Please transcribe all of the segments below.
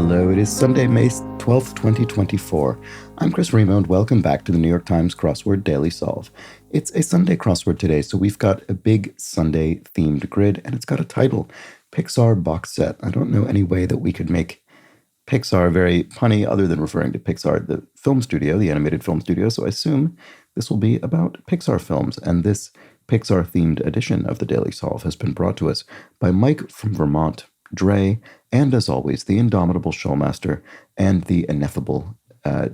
Hello, it is Sunday, May 12th, 2024. I'm Chris Remo, and welcome back to the New York Times Crossword Daily Solve. It's a Sunday crossword today, so we've got a big Sunday-themed grid, and it's got a title, Pixar Box Set. I don't know any way that we could make Pixar very punny other than referring to Pixar, the film studio, the animated film studio, so I assume this will be about Pixar films, and this Pixar-themed edition of the Daily Solve has been brought to us by Mike from Vermont, Dre, and as always, the indomitable Showmaster and the ineffable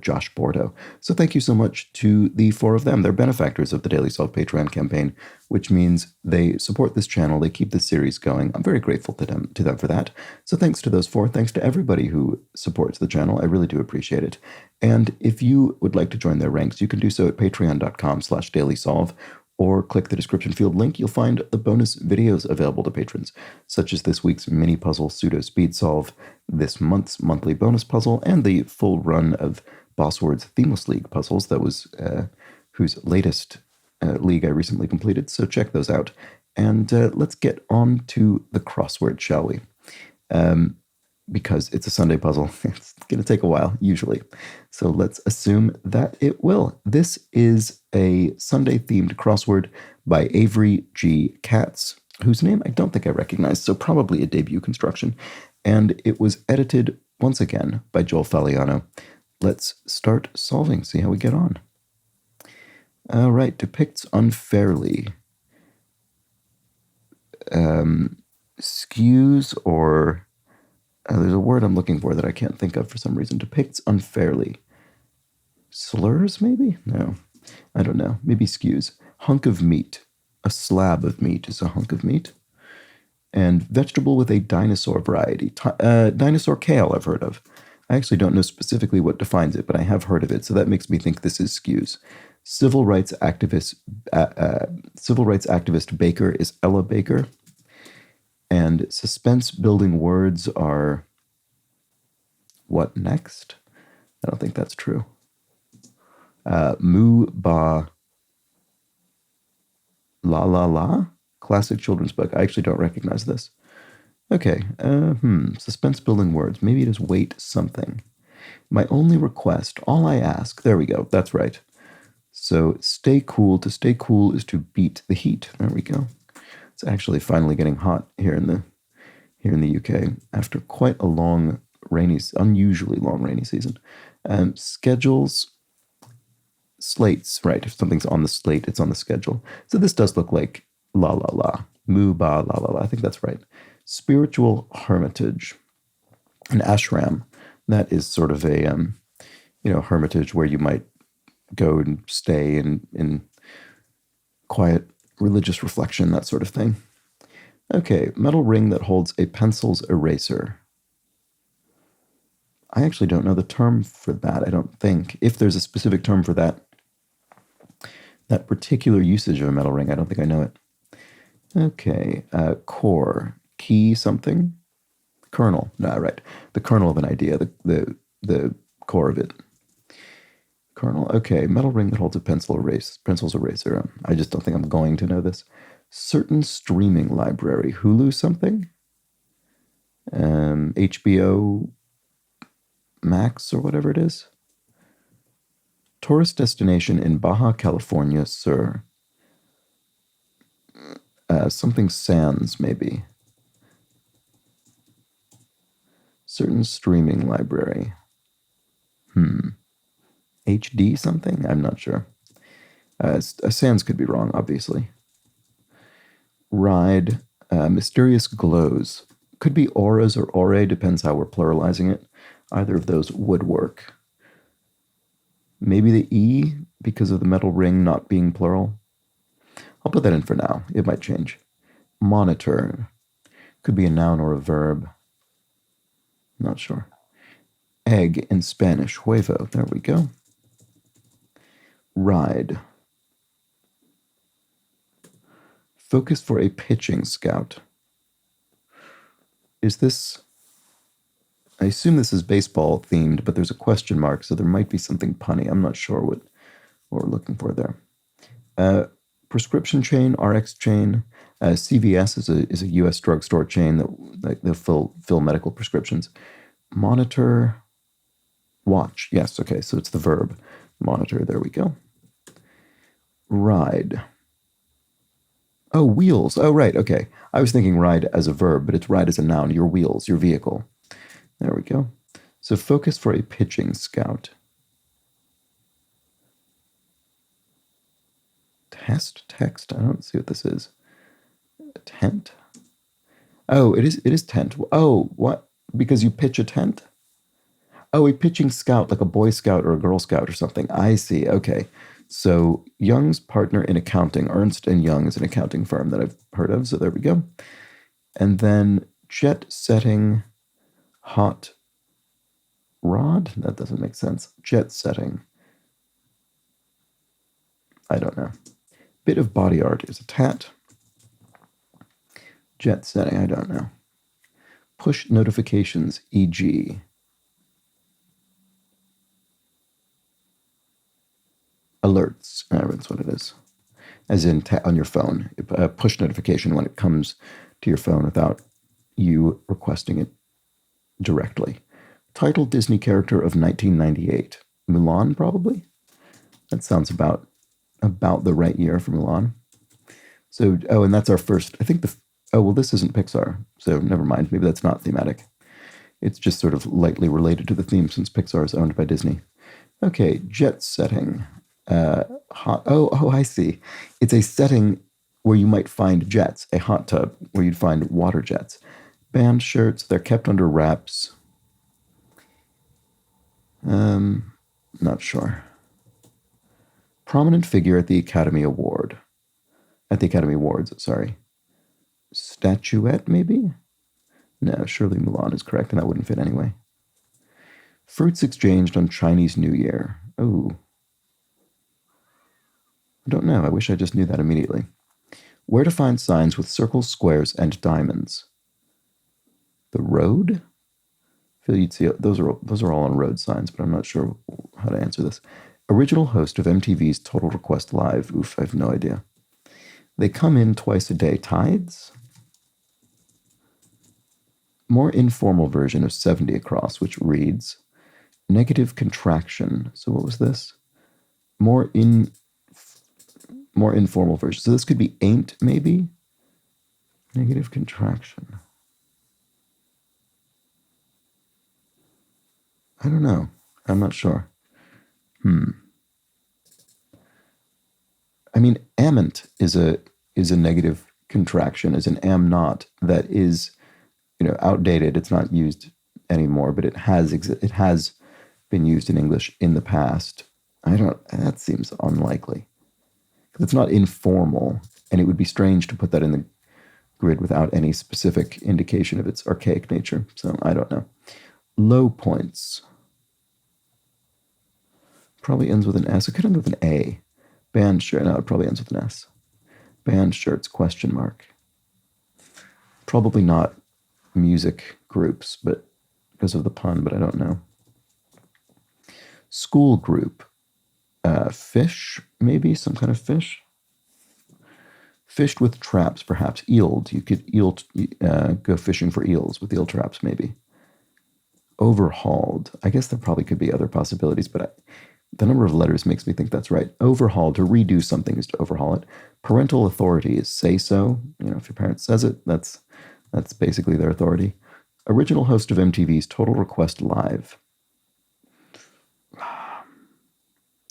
Josh Bordeaux. So thank you so much to the four of them. They're benefactors of the Daily Solve Patreon campaign, which means they support this channel. They keep this series going. I'm very grateful to them for that. So thanks to those four. Thanks to everybody who supports the channel. I really do appreciate it. And if you would like to join their ranks, you can do so at patreon.com/dailysolve, or click the description field link. You'll find the bonus videos available to patrons, such as this week's mini puzzle pseudo speed solve, this month's monthly bonus puzzle, and the full run of Bossword's Themeless League puzzles. That was whose latest league I recently completed, so check those out. And let's get on to the crossword, shall we? Because it's a Sunday puzzle. It's going to take a while, usually. So let's assume that it will. This is a Sunday-themed crossword by Avery G. Katz, whose name I don't think I recognize, so probably a debut construction. And it was edited, once again, by Joel Faliano. Let's start solving, see how we get on. All right, depicts unfairly. Skews or... there's a word I'm looking for that I can't think of for some reason. Depicts unfairly. Slurs, maybe? No. I don't know. Maybe skews. Hunk of meat. A slab of meat is a hunk of meat. And vegetable with a dinosaur variety. Dinosaur kale I've heard of. I actually don't know specifically what defines it, but I have heard of it, so that makes me think this is skews. Civil rights activist baker is Ella Baker. And suspense-building words are, what next? I don't think that's true. Moo, ba, la, la, la? Classic children's book. I actually don't recognize this. Okay, suspense-building words. Maybe it is wait something. My only request, all I ask. There we go, that's right. So stay cool. To stay cool is to beat the heat. There we go. It's actually finally getting hot here in the UK after quite a long unusually long rainy season. Schedules, slates, right? If something's on the slate, it's on the schedule. So this does look like la la la, moo ba la la la. I think that's right. Spiritual hermitage, an ashram. That is sort of a hermitage where you might go and stay in quiet religious reflection, that sort of thing. Okay, metal ring that holds a pencil's eraser. I actually don't know the term for that, I don't think. If there's a specific term for that particular usage of a metal ring, I don't think I know it. Okay, core, key something? Kernel, no, right. The kernel of an idea, the core of it. Kernel. Okay, metal ring that holds a pencil's eraser. I just don't think I'm going to know this. Certain streaming library. Hulu something? HBO Max or whatever it is. Tourist destination in Baja California Sur. Something Sands, maybe. Certain streaming library. HD something? I'm not sure. Sans could be wrong, obviously. Ride, mysterious glows. Could be auras or aurae, depends how we're pluralizing it. Either of those would work. Maybe the E, because of the metal ring not being plural. I'll put that in for now. It might change. Monitor. Could be a noun or a verb. Not sure. Egg in Spanish, huevo. There we go. Ride. Focus for a pitching scout. Is this... I assume this is baseball themed, but there's a question mark, so there might be something punny. I'm not sure what we're looking for there. Prescription chain, RX chain. CVS is a U.S. drugstore chain that they'll fill medical prescriptions. Monitor, watch. Yes, okay, so it's the verb. Monitor, there we go. Ride. Oh, wheels. Oh, right, okay. I was thinking ride as a verb, but it's ride as a noun. Your wheels, your vehicle. There we go. So focus for a pitching scout. Test, text. I don't see what this is. Tent. Oh, it is tent. Oh, what? Because you pitch a tent? Oh, a pitching scout, like a Boy Scout or a Girl Scout or something. I see. Okay. So Young's partner in accounting, Ernst and Young is an accounting firm that I've heard of. So there we go. And then jet setting hot rod. That doesn't make sense. Jet setting. I don't know. Bit of body art is a tat. Jet setting. I don't know. Push notifications, e.g. alerts. That's what it is. As in on your phone. A push notification when it comes to your phone without you requesting it directly. Title Disney character of 1998. Mulan, probably? That sounds about the right year for Mulan. So, and that's our first, I think this isn't Pixar, so never mind. Maybe that's not thematic. It's just sort of lightly related to the theme since Pixar is owned by Disney. Okay, jet setting. I see. It's a setting where you might find jets, a hot tub where you'd find water jets. Band shirts, they're kept under wraps. Not sure. Prominent figure at the Academy Award. At the Academy Awards, sorry. Statuette, maybe? No, surely Mulan is correct, and that wouldn't fit anyway. Fruits exchanged on Chinese New Year. Oh. I don't know. I wish I just knew that immediately. Where to find signs with circles, squares, and diamonds? The road? I feel you'd see those are all on road signs, but I'm not sure how to answer this. Original host of MTV's Total Request Live. Oof, I have no idea. They come in twice a day. Tides? More informal version of 70 across, which reads negative contraction. So what was this? More informal version. So this could be ain't, maybe? Negative contraction. I don't know. I'm not sure. I mean, amn't is a negative contraction, is an am not that is, outdated. It's not used anymore, but it has been used in English in the past. That seems unlikely. It's not informal, and it would be strange to put that in the grid without any specific indication of its archaic nature. So I don't know. Low points. Probably ends with an S. It could end with an A. Band shirt. No, it probably ends with an S. Band shirts, question mark. Probably not music groups, but because of the pun, but I don't know. School group. Fish, maybe? Some kind of fish? Fished with traps, perhaps. Eeled. You could go fishing for eels with eel traps, maybe. Overhauled. I guess there probably could be other possibilities, but the number of letters makes me think that's right. Overhaul, to redo something is to overhaul it. Parental authority is say so. If your parent says it, that's basically their authority. Original host of MTV's Total Request Live.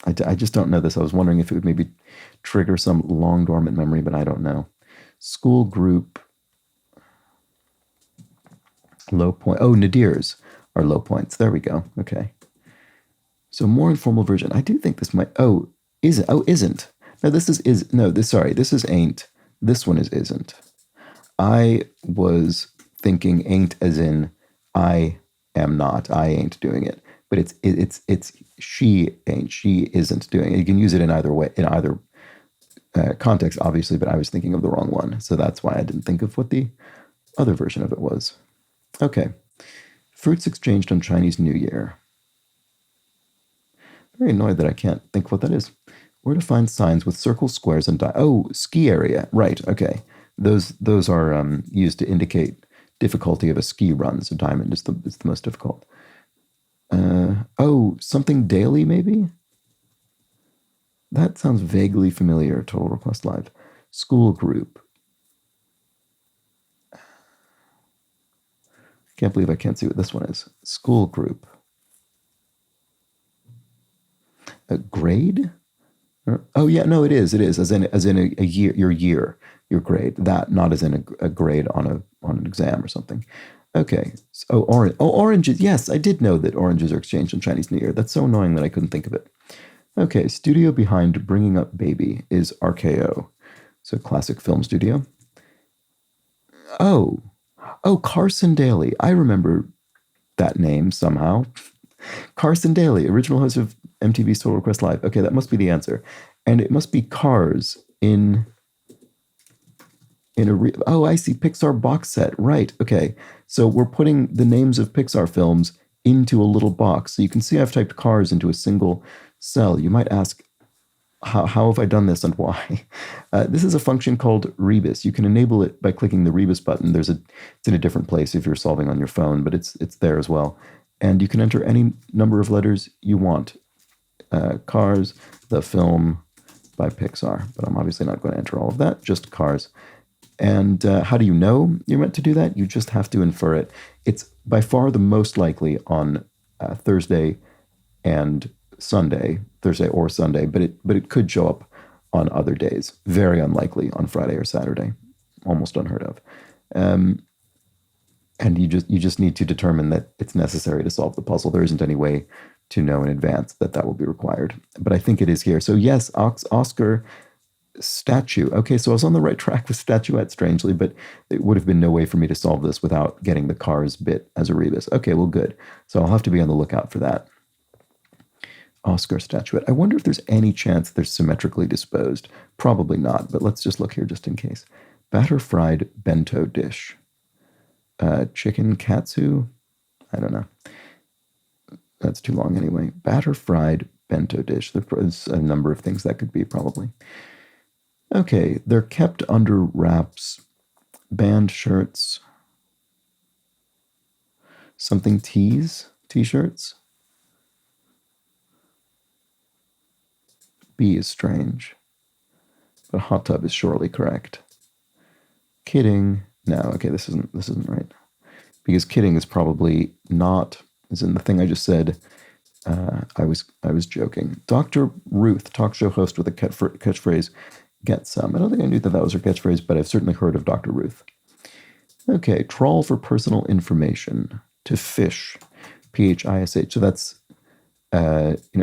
I just don't know this. I was wondering if it would maybe trigger some long dormant memory, but I don't know. School group. Low point. Oh, nadirs are low points. There we go. Okay. So more informal version. I do think this might. Oh, isn't. Oh, isn't. No, this is. No, this. Sorry, this is ain't. This one is isn't. I was thinking ain't as in I am not. I ain't doing it. But it's she ain't. She isn't doing it. You can use it in either way, in either context, obviously. But I was thinking of the wrong one, so that's why I didn't think of what the other version of it was. Okay. Fruits exchanged on Chinese New Year. Very annoyed that I can't think what that is. Where to find signs with circles, squares, and ski area. Right. Okay. Those are used to indicate difficulty of a ski run. So diamond is the most difficult. Something daily maybe? That sounds vaguely familiar. Total Request Live. School group. Can't believe I can't see what this one is. School group. A grade? Oh yeah, no, it is. It is as in a year, your grade. That not as in a grade on an exam or something. Okay. So, orange. Oh, oranges. Yes, I did know that oranges are exchanged on Chinese New Year. That's so annoying that I couldn't think of it. Okay. Studio behind Bringing Up Baby is RKO. So classic film studio. Oh, Carson Daly. I remember that name somehow. Carson Daly, original host of MTV's Total Request Live. Okay, that must be the answer. And it must be Cars I see, Pixar box set. Right, okay. So we're putting the names of Pixar films into a little box. So you can see I've typed Cars into a single cell. You might ask, how have I done this and why? This is a function called Rebus. You can enable it by clicking the Rebus button. It's in a different place if you're solving on your phone, but it's there as well. And you can enter any number of letters you want. Cars, the film by Pixar. But I'm obviously not going to enter all of that, just Cars. And how do you know you're meant to do that? You just have to infer it. It's by far the most likely on Thursday or Sunday, but it could show up on other days. Very unlikely on Friday or Saturday, almost unheard of. And you just need to determine that it's necessary to solve the puzzle. There isn't any way to know in advance that will be required. But I think it is here. So yes, Oscar statue. Okay, so I was on the right track with statuette, strangely, but it would have been no way for me to solve this without getting the Cars bit as a rebus. Okay, well, good. So I'll have to be on the lookout for that. Oscar statuette. I wonder if there's any chance they're symmetrically disposed. Probably not, but let's just look here just in case. Batter fried bento dish. Chicken katsu? I don't know. That's too long anyway. Batter fried bento dish. There's a number of things that could be, probably. Okay, they're kept under wraps. Band shirts. Something tees? T-shirts? B is strange. But hot tub is surely correct. Kidding. No, okay, this isn't right. Because kidding is probably not, as in the thing I just said. I was joking. Dr. Ruth, talk show host with a catchphrase, get some. I don't think I knew that was her catchphrase, but I've certainly heard of Dr. Ruth. Okay, trawl for personal information. To fish. P-H-I-S-H. So that's,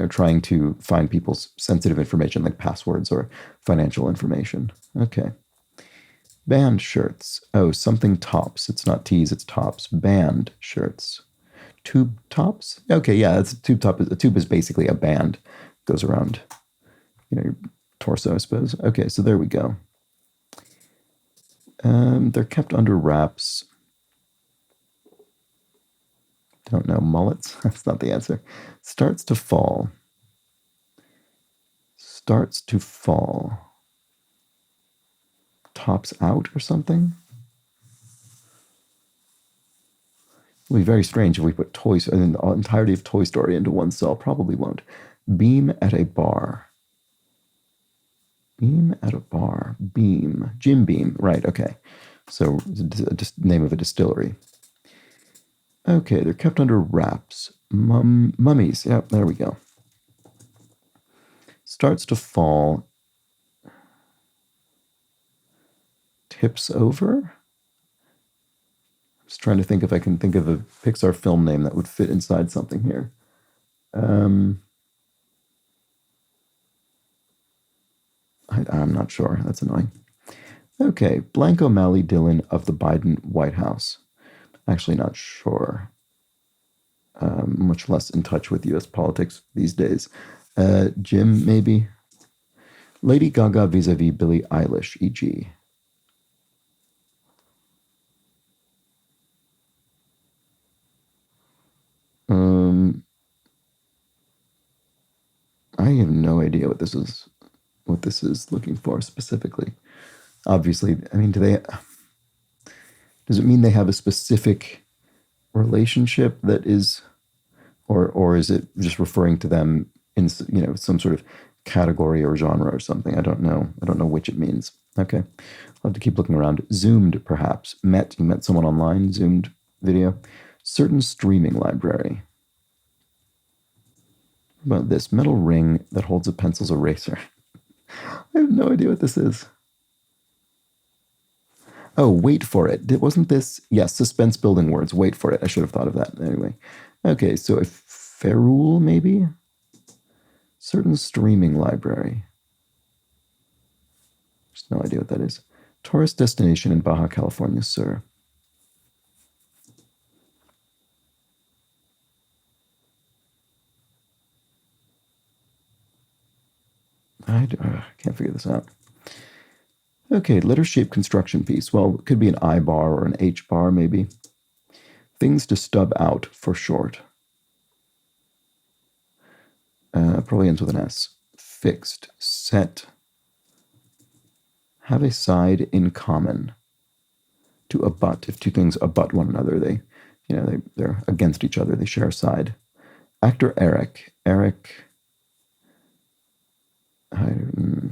trying to find people's sensitive information like passwords or financial information. Okay. Band shirts. Oh, something tops. It's not tees, it's tops. Band shirts. Tube tops? Okay, yeah, that's a tube top. A tube is basically a band. Goes around, your torso, I suppose. Okay, so there we go. They're kept under wraps. Don't know. Mullets? That's not the answer. Starts to fall. Starts to fall. Tops out or something? It would be very strange if we put the entirety of Toy Story into one cell. Probably won't. Beam at a bar. Beam at a bar. Beam. Jim Beam. Right, okay. So, just name of a distillery. Okay, they're kept under wraps. Mummies. Yep, there we go. Starts to fall. Tips over? I'm just trying to think if I can think of a Pixar film name that would fit inside something here. I'm not sure. That's annoying. Okay, Blank O'Malley Dillon of the Biden White House. Actually not sure. Much less in touch with U.S. politics these days. Jim, maybe? Lady Gaga vis-a-vis Billie Eilish, e.g. I have no idea what this is looking for specifically. Obviously, I mean, do Does it mean they have a specific relationship that is, or is it just referring to them in some sort of category or genre or something? I don't know. I don't know which it means. Okay, I'll have to keep looking around. Zoomed, perhaps. You met someone online. Zoomed video. Certain streaming library. What about this metal ring that holds a pencil's eraser? I have no idea what this is. Oh, wait for it. Wasn't this? Yes, suspense building words. Wait for it. I should have thought of that. Anyway. Okay, so a ferrule, maybe? Certain streaming library. Just no idea what that is. Tourist destination in Baja California, sir. I can't figure this out. Okay, letter-shaped construction piece. Well, it could be an I bar or an H bar, maybe. Things to stub out, for short. Probably ends with an S. Fixed. Set. Have a side in common. To abut. If two things abut one another, they're against each other. They share a side. Actor Eric. I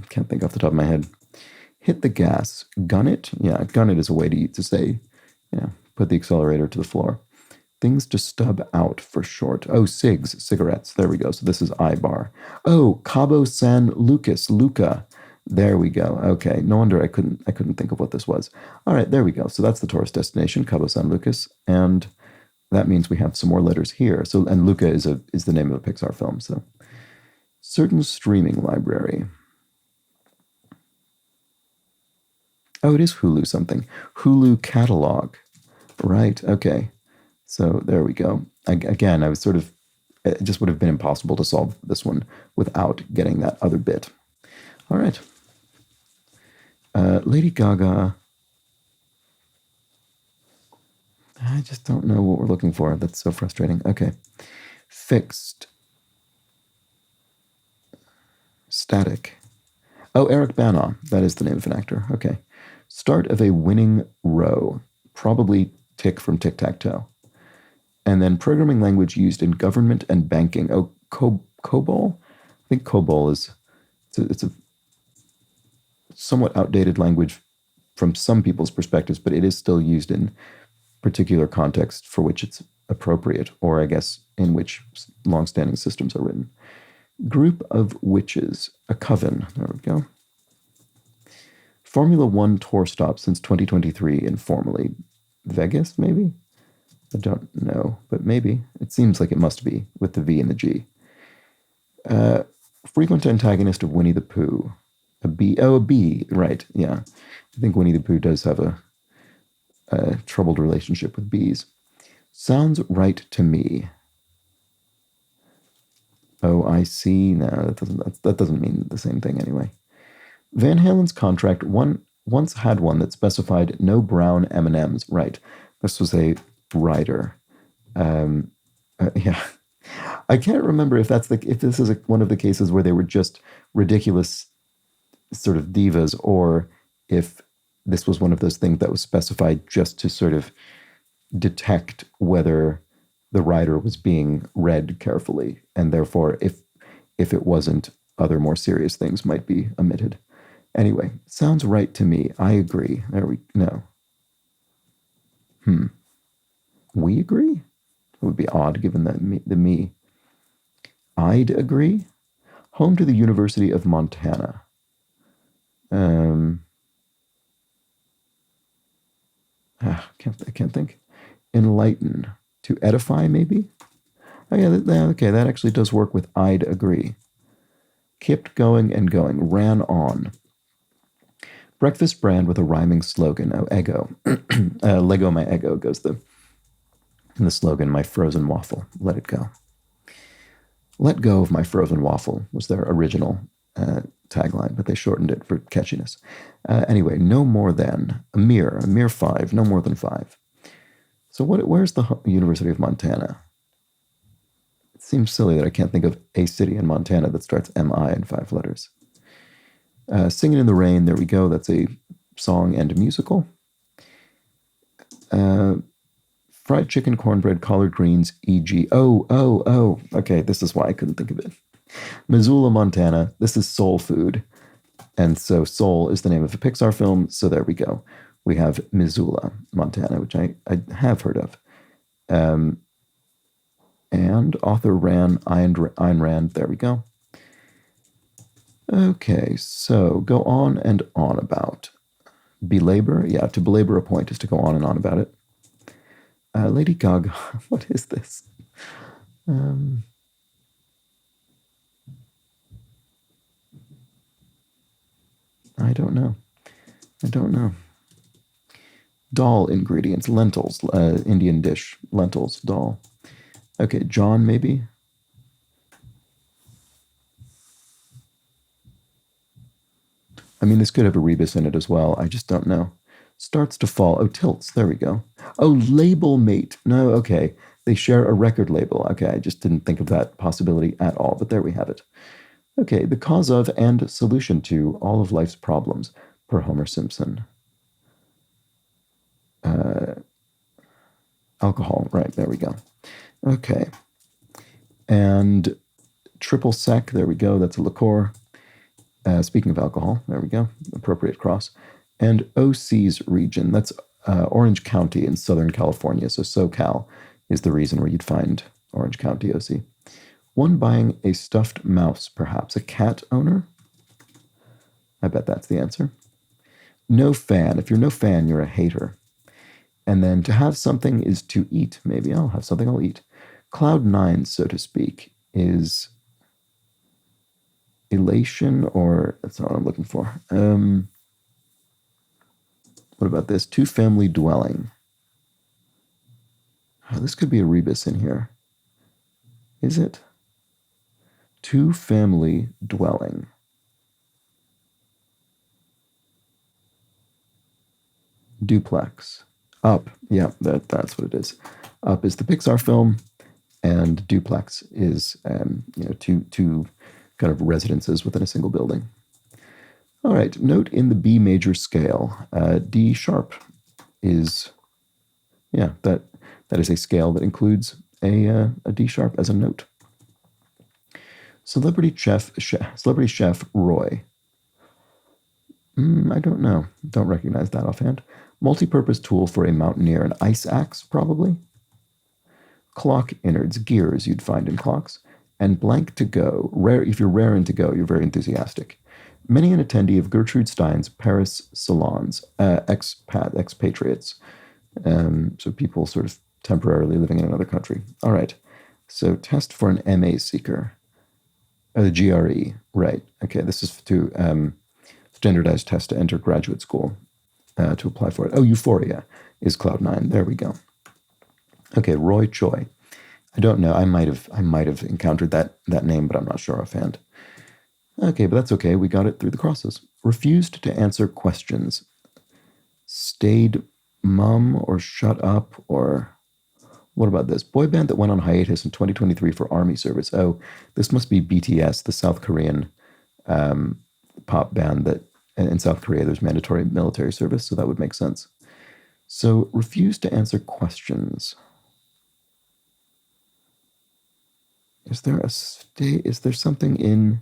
can't think off the top of my head. Hit the gas. Gun it? Yeah, gun it is a way to say, put the accelerator to the floor. Things to stub out, for short. Oh, cigarettes. There we go. So this is I bar. Oh, Cabo San Lucas, Luca. There we go. Okay, no wonder I couldn't think of what this was. All right, there we go. So that's the tourist destination, Cabo San Lucas, and that means we have some more letters here. So, and Luca is the name of a Pixar film. So, certain streaming library. Oh, it is Hulu something. Hulu catalog. Right. Okay. So there we go. Again, I was it just would have been impossible to solve this one without getting that other bit. All right. Lady Gaga. I just don't know what we're looking for. That's so frustrating. Okay. Fixed. Static. Oh, Eric Bana. That is the name of an actor. Okay. Start of a winning row. Probably Tick from Tic-Tac-Toe. And then programming language used in government and banking. Oh, COBOL? I think COBOL is it's a somewhat outdated language from some people's perspectives, but it is still used in particular contexts for which it's appropriate, or I guess in which long-standing systems are written. Group of witches. A coven. There we go. Formula One tour stop since 2023 informally. Vegas, maybe? I don't know, but maybe. It seems like it must be, with the V and the G. Frequent antagonist of Winnie the Pooh. A bee. Oh, a bee. Right, yeah. I think Winnie the Pooh does have a troubled relationship with bees. Sounds right to me. Oh, I see. No, that doesn't mean the same thing anyway. Van Halen's contract once had one that specified no brown M&Ms. Right. This was a writer. Yeah. I can't remember if this is one of the cases where they were just ridiculous sort of divas, or if this was one of those things that was specified just to sort of detect whether the writer was being read carefully, and therefore if it wasn't, other more serious things might be omitted. Anyway, sounds right to me. I agree. No. We agree? It would be odd given that the me. I'd agree. Home to the University of Montana. I can't think. Enlighten. To edify, maybe? Oh, yeah, okay, that actually does work with I'd agree. Kept going and going. Ran on. Breakfast brand with a rhyming slogan. Oh, Eggo. Lego my Eggo goes the slogan, my frozen waffle. Let it go. Let go of my frozen waffle was their original tagline, but they shortened it for catchiness. Anyway, no more than. A mere 5, no more than 5. So where's the University of Montana? It seems silly that I can't think of a city in Montana that starts M-I in 5 letters. Singing in the Rain, there we go. That's a song and musical. Uh, fried chicken, cornbread, collard greens, e.g. Oh. Okay, this is why I couldn't think of it. Missoula, Montana. This is soul food. And so Soul is the name of a Pixar film. So there we go. We have Missoula, Montana, which I have heard of. Um, and author Ayn Rand. There we go. Okay, so go on and on about. Belabor, yeah, to belabor a point is to go on and on about it. Lady Gaga, what is this? I don't know. Dal ingredients, lentils, Indian dish, lentils, dal. Okay, John, maybe? I mean, this could have a rebus in it as well. I just don't know. Starts to fall. Oh, tilts. There we go. Oh, label mate. No, okay. They share a record label. Okay, I just didn't think of that possibility at all, but there we have it. Okay, the cause of and solution to all of life's problems, per Homer Simpson. Alcohol, right, there we go. Okay. And triple sec, there we go, that's a liqueur. Speaking of alcohol, there we go, appropriate cross. And OC's region, that's Orange County in Southern California. So SoCal is the reason where you'd find Orange County OC. One buying a stuffed mouse, perhaps a cat owner? I bet that's the answer. No fan. If you're no fan, you're a hater. And then to have something is to eat. Maybe I'll have something I'll eat. Cloud nine, so to speak, is elation, or that's not what I'm looking for. What about this? Two-family dwelling. Oh, this could be a rebus in here. Is it? Two-family dwelling. Duplex. Up. Yeah, that's what it is. Up is the Pixar film, and duplex is two kind of residences within a single building. All right. Note in the B major scale, D sharp is that is a scale that includes a D sharp as a note. Celebrity chef Roy. I don't know. Don't recognize that offhand. Multi-purpose tool for a mountaineer. An ice axe, probably. Clock innards, gears you'd find in clocks. And blank to go. Rare. If you're raring to go, you're very enthusiastic. Many an attendee of Gertrude Stein's Paris salons, expatriates. So people sort of temporarily living in another country. All right. So test for an MA seeker. The GRE, right. Okay, this is to standardized test to enter graduate school to apply for it. Oh, Euphoria is Cloud Nine. There we go. Okay, Roy Choi. I don't know. I might have encountered that name, but I'm not sure offhand. Okay, but that's okay. We got it through the crosses. Refused to answer questions. Stayed mum or shut up or what about this? Boy band that went on hiatus in 2023 for army service. Oh, this must be BTS, the South Korean pop band that in South Korea there's mandatory military service, so that would make sense. So refused to answer questions. Is there something in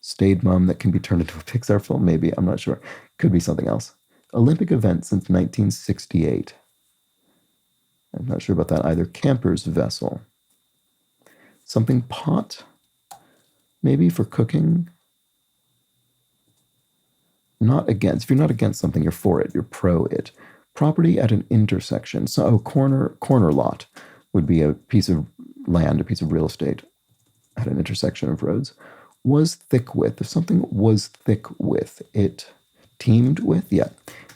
Stayed Mum that can be turned into a Pixar film? Maybe, I'm not sure. Could be something else. Olympic event since 1968. I'm not sure about that either. Camper's vessel. Something pot? Maybe for cooking? Not against. If you're not against something, you're for it. You're pro it. Property at an intersection. So corner lot would be a piece of land, a piece of real estate at an intersection of roads. Was thick with. If something was thick with, it teamed with, yeah.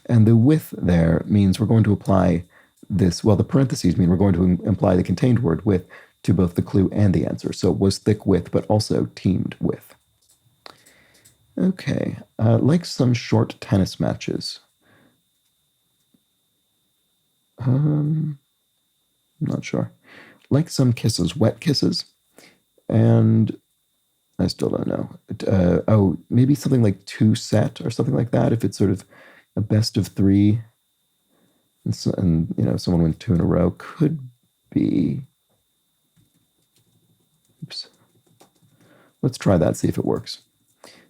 And the with there means we're going to apply this, well, the parentheses mean we're going to imply the contained word with to both the clue and the answer. So was thick with, but also teamed with. Okay, like some short tennis matches. I'm not sure. Like some kisses, wet kisses. And I still don't know. Maybe something like two set or something like that, if it's sort of a best of three. And someone wins two in a row. Could be. Oops. Let's try that, see if it works.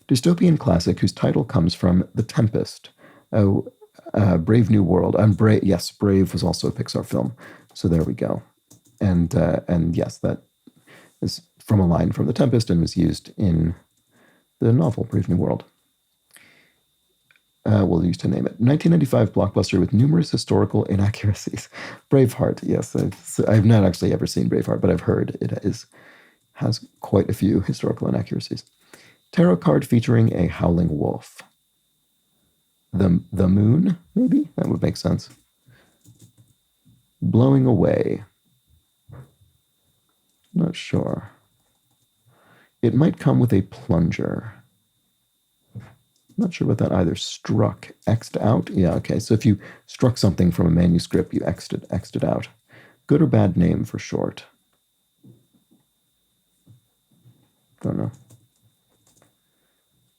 Dystopian classic whose title comes from The Tempest. Oh, Brave New World. Brave. Yes, Brave was also a Pixar film. So there we go. And yes, that is from a line from The Tempest and was used in the novel Brave New World. We'll use to name it. 1995 blockbuster with numerous historical inaccuracies. Braveheart, yes. I've not actually ever seen Braveheart, but I've heard it has quite a few historical inaccuracies. Tarot card featuring a howling wolf. The moon, maybe? That would make sense. Blowing away. Not sure. It might come with a plunger. Not sure what that either. Struck, X'd out? Yeah, okay. So if you struck something from a manuscript, you X'd it out. Good or bad name for short? Don't know.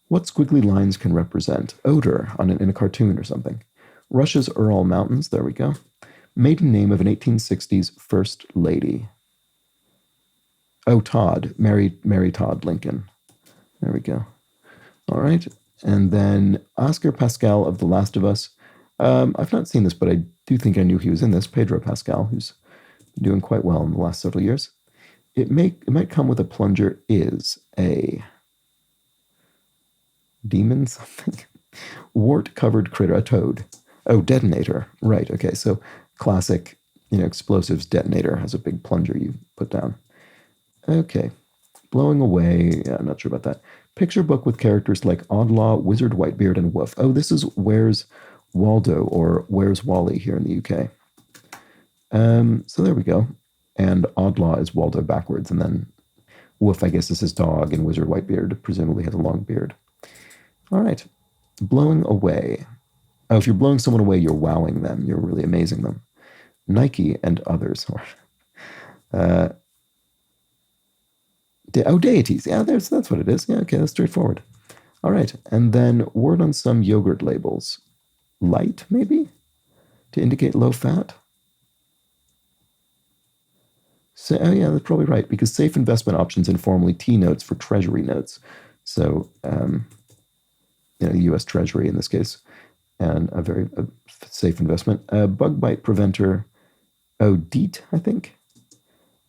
What squiggly lines can represent? Odor in a cartoon or something. Russia's Ural Mountains, there we go. Maiden name of an 1860s First Lady. Oh, Todd. Mary Todd Lincoln. There we go. All right. And then Oscar Pascal of The Last of Us. I've not seen this, but I do think I knew he was in this. Pedro Pascal, who's been doing quite well in the last several years. It might come with a plunger is a demon something. Wart-covered critter, a toad. Oh, detonator. Right, okay. So classic, explosives detonator has a big plunger you put down. Okay. Blowing away. Yeah, I'm not sure about that. Picture book with characters like Oddlaw, Wizard Whitebeard, and Woof. Oh, this is Where's Waldo or Where's Wally here in the UK. So there we go. And Oddlaw is Waldo backwards, and then Woof, I guess, is his dog, and Wizard Whitebeard presumably has a long beard. All right. Blowing away. Oh, if you're blowing someone away, you're wowing them. You're really amazing them. Nike and others. Deities. Yeah, that's what it is. Yeah, okay, that's straightforward. All right. And then word on some yogurt labels. Light, maybe? To indicate low fat? So, oh, yeah, that's probably right, because safe investment options informally T notes for treasury notes. So, U.S. Treasury in this case, and a very safe investment. Bug bite preventer, DEET, I think.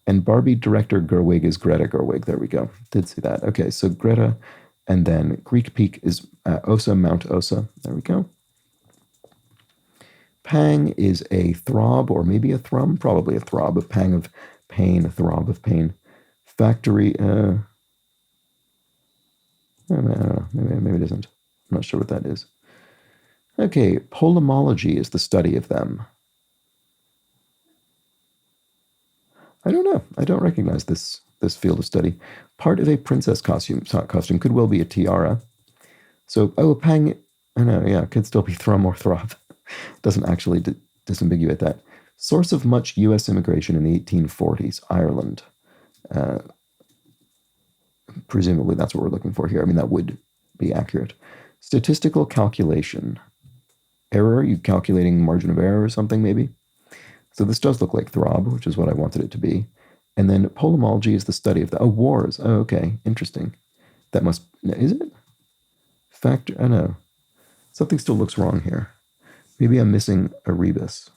And Barbie director Gerwig is Greta Gerwig. There we go. Did see that. Okay, so Greta, and then Greek Peak is Osa, Mount Osa. There we go. Pang is a throb, or maybe a thrum, probably a throb, a pang of pain, a throb of pain. Factory, I don't know, maybe it isn't. I'm not sure what that is. Okay, polemology is the study of them. I don't know. I don't recognize this field of study. Part of a princess costume could well be a tiara. So, pang, I know, yeah, could still be thrum or throb. Doesn't actually disambiguate that. Source of much U.S. immigration in the 1840s, Ireland. Presumably that's what we're looking for here. I mean, that would be accurate. Statistical calculation. Error, you calculating margin of error or something, maybe? So this does look like throb, which is what I wanted it to be. And then polemology is the study of the... Oh, wars. Oh, okay. Interesting. That must... Is it? Factor... I know. Something still looks wrong here. Maybe I'm missing a rebus.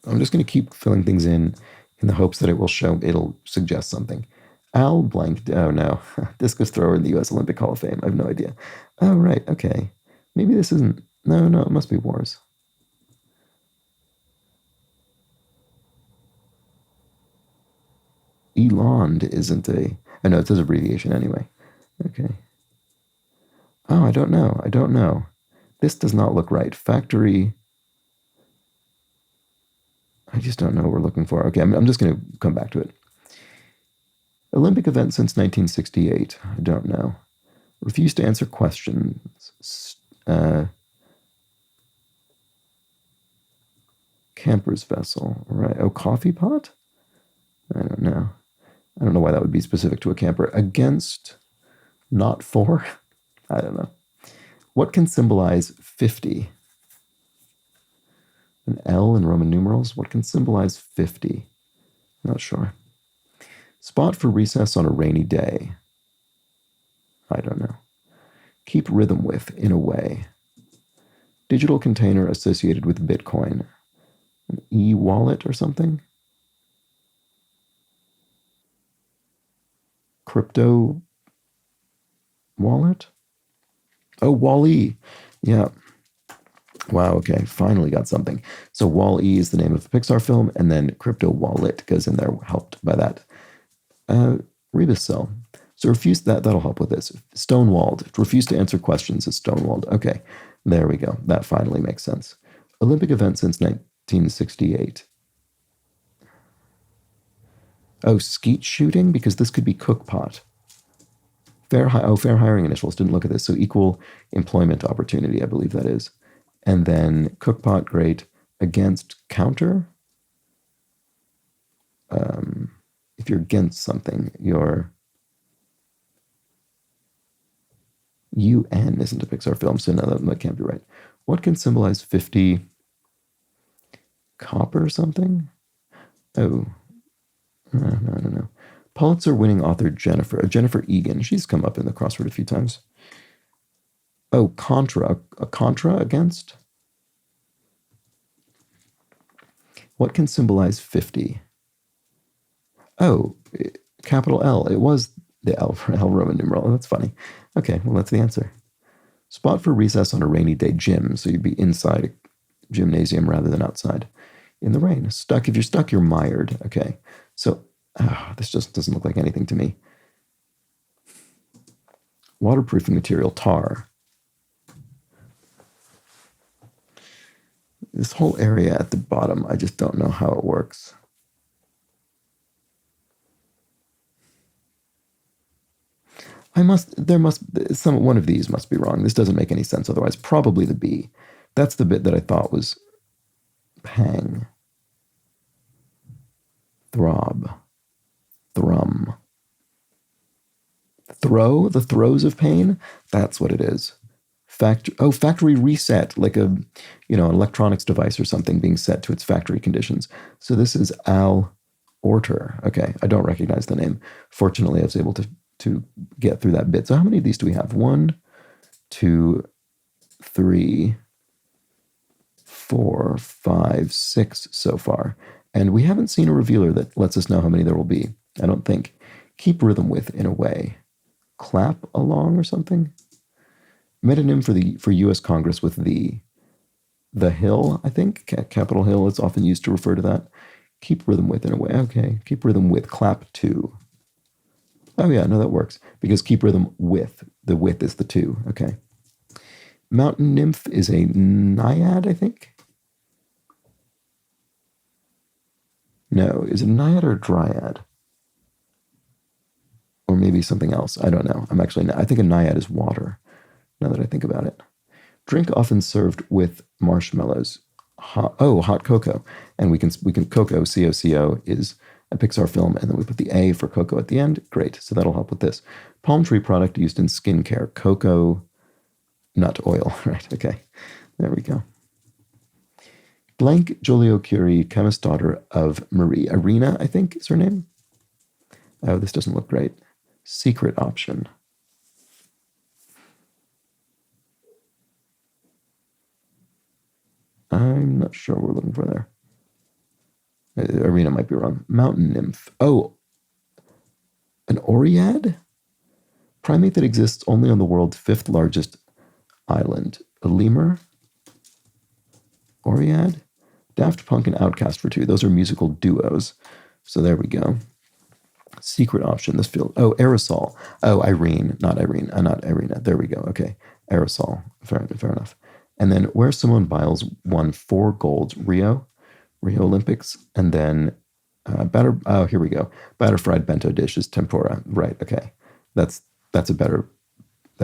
I'm just going to keep filling things in the hopes that it'll suggest something. Al blank... Oh, no. Discus thrower in the U.S. Olympic Hall of Fame. I have no idea. Oh, right. Okay. Maybe this isn't... No, it must be wars. Elond isn't a... I know, it says abbreviation anyway. Okay. Oh, I don't know. This does not look right. Factory... I just don't know what we're looking for. Okay, I'm just going to come back to it. Olympic event since 1968. I don't know. Refuse to answer questions. Camper's vessel. Right. Oh, coffee pot? I don't know. I don't know why that would be specific to a camper. Against, not for. I don't know. What can symbolize 50? An L in Roman numerals. What can symbolize 50? Not sure. Spot for recess on a rainy day. I don't know. Keep rhythm with, in a way. Digital container associated with Bitcoin. An e-wallet or something? Crypto wallet? Oh, Wall-E. Yeah. Wow, okay. Finally got something. So Wall-E is the name of the Pixar film, and then Crypto Wallet goes in there, helped by that. Rebus cell. So refuse that. That'll help with this. Stonewalled. Refuse to answer questions is stonewalled. Okay, there we go. That finally makes sense. Olympic event since 1968. Oh, skeet shooting? Because this could be cookpot. Fair hiring initials. Didn't look at this. So equal employment opportunity, I believe that is. And then cookpot, great. Against counter. If you're against something, you're UN isn't a Pixar film, so no, that can't be right. What can symbolize 50? Copper something? Oh, no. Pulitzer-winning author Jennifer Egan. She's come up in the crossword a few times. Oh, contra. A contra against? What can symbolize 50? Oh, capital L. It was the L Roman numeral. That's funny. Okay, well, that's the answer. Spot for recess on a rainy day, gym. So you'd be inside a gymnasium rather than outside in the rain. Stuck. If you're stuck, you're mired. Okay. So this just doesn't look like anything to me. Waterproofing material, tar. This whole area at the bottom, I just don't know how it works. One of these must be wrong. This doesn't make any sense otherwise. Probably the B. That's the bit that I thought was pang. Throb. Thrum. Throw? The throes of pain? That's what it is. Factory reset, like an electronics device or something being set to its factory conditions. So this is Al Orter. Okay, I don't recognize the name. Fortunately, I was able to get through that bit. So how many of these do we have? 1, 2, 3, 4, 5, 6 so far. And we haven't seen a revealer that lets us know how many there will be. I don't think. Keep rhythm with, in a way. Clap along or something? Metonym for U.S. Congress with the Hill, I think. Capitol Hill, it's often used to refer to that. Keep rhythm with, in a way. Okay. Keep rhythm with, clap to. Oh, yeah, no, that works. Because keep rhythm with. The with is the two. Okay. Mountain nymph is a naiad, I think. No, is it a naiad or a dryad? Or maybe something else. I don't know. I think a naiad is water, now that I think about it. Drink often served with marshmallows. Hot cocoa. And we can cocoa, C-O-C-O, is a Pixar film, and then we put the A for cocoa at the end. Great, so that'll help with this. Palm tree product used in skincare. Cocoa nut oil, right, okay. There we go. Blank Joliot-Curie, chemist daughter of Marie. Irina, I think, is her name. Oh, this doesn't look great. Secret option. I'm not sure what we're looking for there. Irina might be wrong. Mountain nymph. Oh, an Oread? Primate that exists only on the world's 5th largest island. A lemur? Oread? Daft Punk and Outkast for 2. Those are musical duos. So there we go. Secret option. This feels. Oh, aerosol. Oh, Irene, not Irene. Not Irina. There we go. Okay. Aerosol. Fair enough. And then where Simone Biles won 4 golds. Rio Olympics. And then here we go. Batter fried bento dish is tempura. Right. Okay. That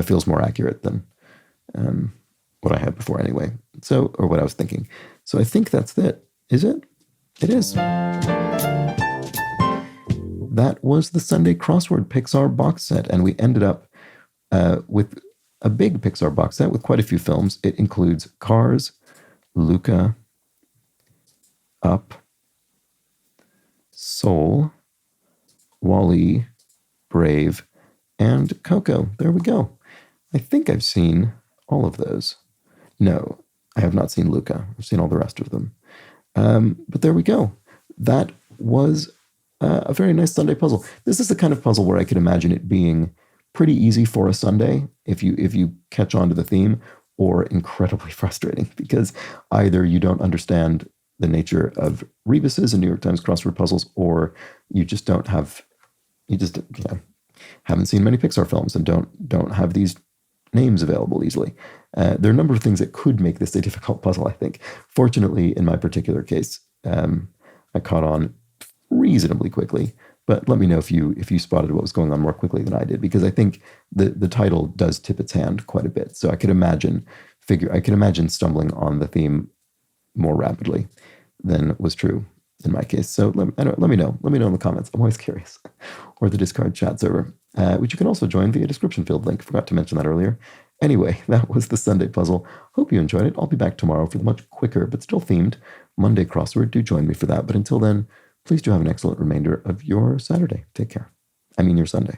feels more accurate than what I had before anyway. So, or what I was thinking. So I think that's it. Is it? It is. That was the Sunday Crossword Pixar box set, and we ended up with a big Pixar box set with quite a few films. It includes Cars, Luca, Up, Soul, Wall-E, Brave, and Coco. There we go. I think I've seen all of those. No, I have not seen Luca. I've seen all the rest of them. But there we go. That was a very nice Sunday puzzle. This is the kind of puzzle where I could imagine it being pretty easy for a Sunday if you catch on to the theme, or incredibly frustrating because either you don't understand the nature of rebuses and New York Times crossword puzzles, or you just haven't seen many Pixar films and don't have these names available easily. There are a number of things that could make this a difficult puzzle, I think. Fortunately, in my particular case, I caught on reasonably quickly. But let me know if you spotted what was going on more quickly than I did, because I think the title does tip its hand quite a bit. So I could imagine stumbling on the theme more rapidly than was true in my case. So let me know. Let me know in the comments. I'm always curious. Or the Discord chat server, which you can also join via description field link. Forgot to mention that earlier. Anyway, that was the Sunday puzzle. Hope you enjoyed it. I'll be back tomorrow for the much quicker but still themed Monday crossword. Do join me for that. But until then, please do have an excellent remainder of your Saturday. Take care. I mean your Sunday.